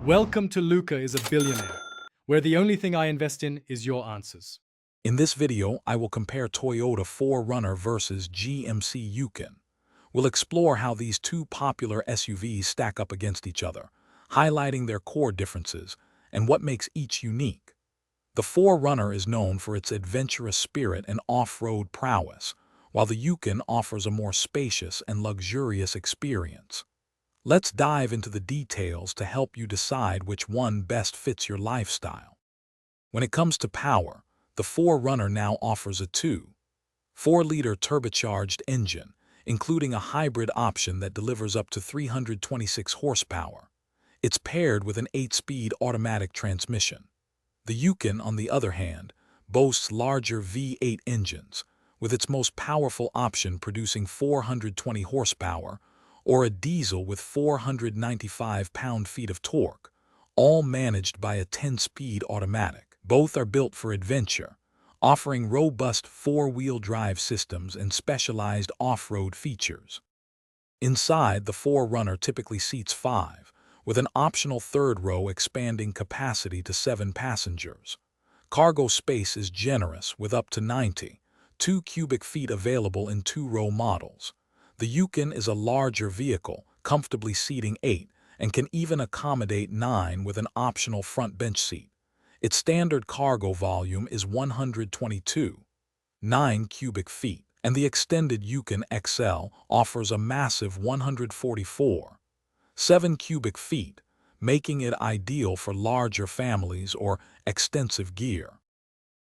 Welcome to Luca is a Billionaire, where the only thing I invest in is your answers. In this video, I will compare Toyota 4Runner versus GMC Yukon. We'll explore how these two popular SUVs stack up against each other, highlighting their core differences and what makes each unique. The 4Runner is known for its adventurous spirit and off-road prowess, while the Yukon offers a more spacious and luxurious experience. Let's dive into the details to help you decide which one best fits your lifestyle. When it comes to power, the 4Runner now offers a 2.4-liter turbocharged engine, including a hybrid option that delivers up to 326 horsepower. It's paired with an 8-speed automatic transmission. The Yukon, on the other hand, boasts larger V8 engines, with its most powerful option producing 420 horsepower, or a diesel with 495 pound-feet of torque, all managed by a 10-speed automatic. Both are built for adventure, offering robust four-wheel drive systems and specialized off-road features. Inside, the 4Runner typically seats 5, with an optional third row expanding capacity to 7 passengers. Cargo space is generous, with up to 92 cubic feet available in 2-row models. The Yukon is a larger vehicle, comfortably seating 8, and can even accommodate 9 with an optional front bench seat. Its standard cargo volume is 122.9 cubic feet, and the extended Yukon XL offers a massive 144.7 cubic feet, making it ideal for larger families or extensive gear.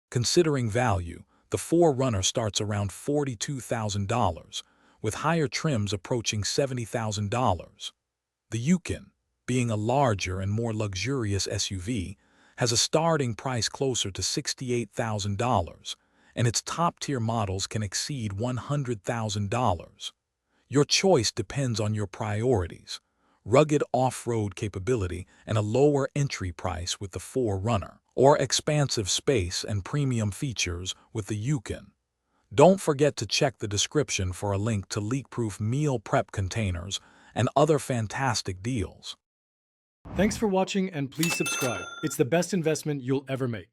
Considering value, the 4Runner starts around $42,000, with higher trims approaching $70,000. The Yukon, being a larger and more luxurious SUV, has a starting price closer to $68,000, and its top-tier models can exceed $100,000. Your choice depends on your priorities: rugged off-road capability and a lower entry price with the 4Runner, or expansive space and premium features with the Yukon. Don't forget to check the description for a link to leak-proof meal prep containers and other fantastic deals. Thanks for watching and please subscribe. It's the best investment you'll ever make.